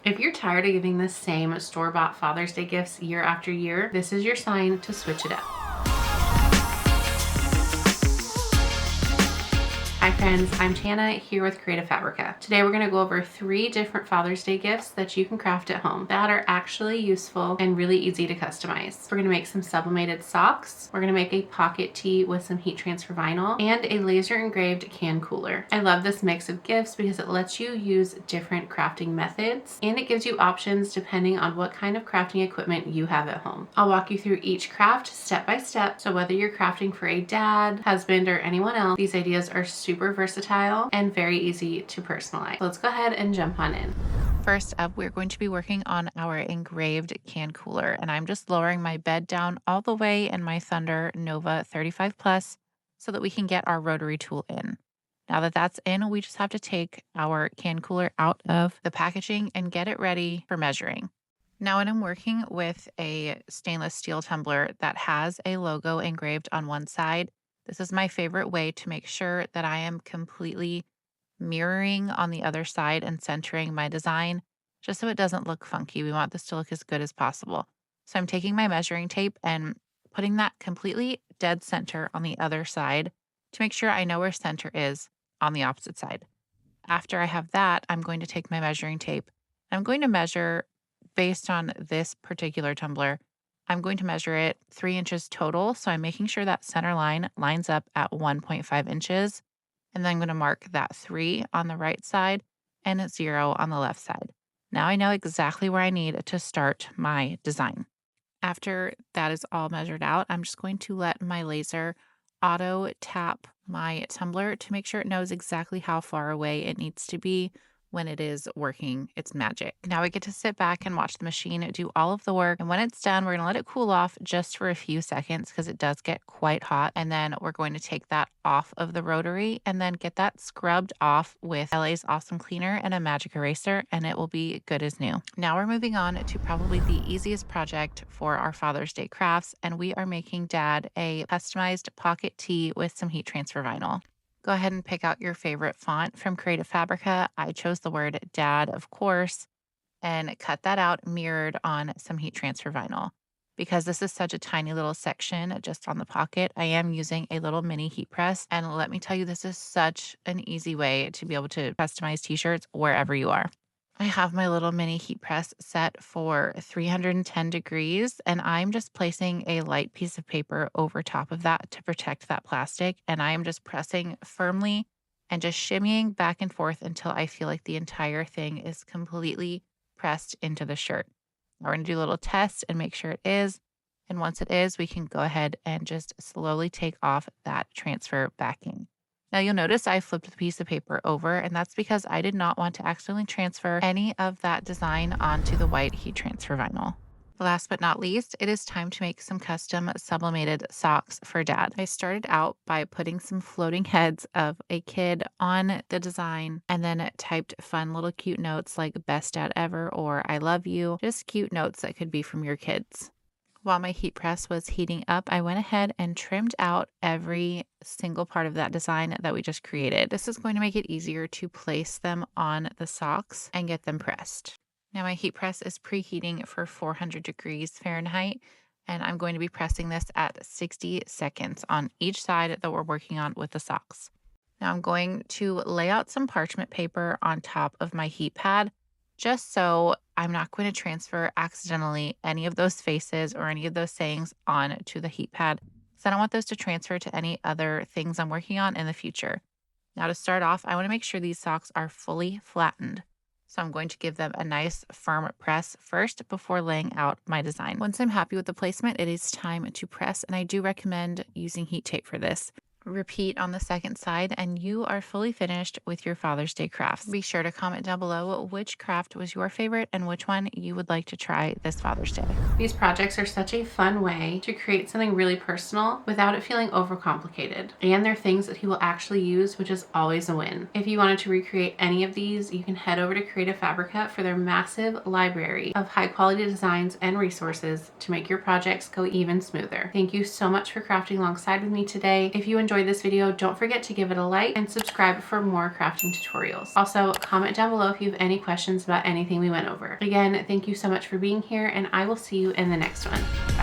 If you're tired of giving the same store-bought Father's Day gifts year after year, this is your sign to switch it up. Hi friends, I'm Tanna here with Creative Fabrica. Today we're going to go over 3 different Father's Day gifts that you can craft at home that are actually useful and really easy to customize. We're going to make some sublimated socks, we're going to make a pocket tee with some heat transfer vinyl, and a laser engraved can cooler. I love this mix of gifts because it lets you use different crafting methods and it gives you options depending on what kind of crafting equipment you have at home. I'll walk you through each craft step by step, so whether you're crafting for a dad, husband, or anyone else, these ideas are super versatile and very easy to personalize. So let's go ahead and jump on in. First up, we're going to be working on our engraved can cooler, and I'm just lowering my bed down all the way in my Thunder Nova 35 Plus so that we can get our rotary tool in. Now that that's in, we just have to take our can cooler out of the packaging and get it ready for measuring. Now, when I'm working with a stainless steel tumbler that has a logo engraved on one side, this is my favorite way to make sure that I am completely mirroring on the other side and centering my design just so it doesn't look funky. We want this to look as good as possible. So I'm taking my measuring tape and putting that completely dead center on the other side to make sure I know where center is on the opposite side. After I have that, I'm going to take my measuring tape. I'm going to measure based on this particular tumbler. I'm going to measure it 3 inches total. So I'm making sure that center line lines up at 1.5 inches. And then I'm going to mark that 3 on the right side and a 0 on the left side. Now I know exactly where I need to start my design. After that is all measured out, I'm just going to let my laser auto tap my tumbler to make sure it knows exactly how far away it needs to be when it is working its magic. Now we get to sit back and watch the machine do all of the work. And when it's done, we're going to let it cool off just for a few seconds because it does get quite hot. And then we're going to take that off of the rotary and then get that scrubbed off with LA's Awesome Cleaner and a magic eraser, and it will be good as new. Now we're moving on to probably the easiest project for our Father's Day crafts, and we are making Dad a customized pocket tee with some heat transfer vinyl. Go ahead and pick out your favorite font from Creative Fabrica. I chose the word Dad, of course, and cut that out mirrored on some heat transfer vinyl. Because this is such a tiny little section just on the pocket, I am using a little mini heat press. And let me tell you, this is such an easy way to be able to customize t-shirts wherever you are. I have my little mini heat press set for 310 degrees, and I'm just placing a light piece of paper over top of that to protect that plastic. And I am just pressing firmly and just shimmying back and forth until I feel like the entire thing is completely pressed into the shirt. Now we're going to do a little test and make sure it is. And once it is, we can go ahead and just slowly take off that transfer backing. Now you'll notice I flipped the piece of paper over, and that's because I did not want to accidentally transfer any of that design onto the white heat transfer vinyl. Last but not least, it is time to make some custom sublimated socks for Dad. I started out by putting some floating heads of a kid on the design and then typed fun little cute notes like best dad ever or I love you, just cute notes that could be from your kids. While my heat press was heating up, I went ahead and trimmed out every single part of that design that we just created. This is going to make it easier to place them on the socks and get them pressed. Now my heat press is preheating for 400 degrees Fahrenheit, and I'm going to be pressing this at 60 seconds on each side that we're working on with the socks. Now I'm going to lay out some parchment paper on top of my heat pad, just so I'm not going to transfer accidentally any of those faces or any of those sayings onto the heat pad, because I don't want those to transfer to any other things I'm working on in the future. Now to start off, I want to make sure these socks are fully flattened. So I'm going to give them a nice firm press first before laying out my design. Once I'm happy with the placement, it is time to press, and I do recommend using heat tape for this. Repeat on the second side, and you are fully finished with your Father's Day crafts. Be sure to comment down below which craft was your favorite and which one you would like to try this Father's Day. These projects are such a fun way to create something really personal without it feeling overcomplicated. And they're things that he will actually use, which is always a win. If you wanted to recreate any of these, you can head over to Creative Fabrica for their massive library of high quality designs and resources to make your projects go even smoother. Thank you so much for crafting alongside with me today. If you enjoyed enjoyed this video, don't forget to give it a like and subscribe for more crafting tutorials. Also, comment down below if you have any questions about anything we went over. Again, thank you so much for being here, and I will see you in the next one. Bye.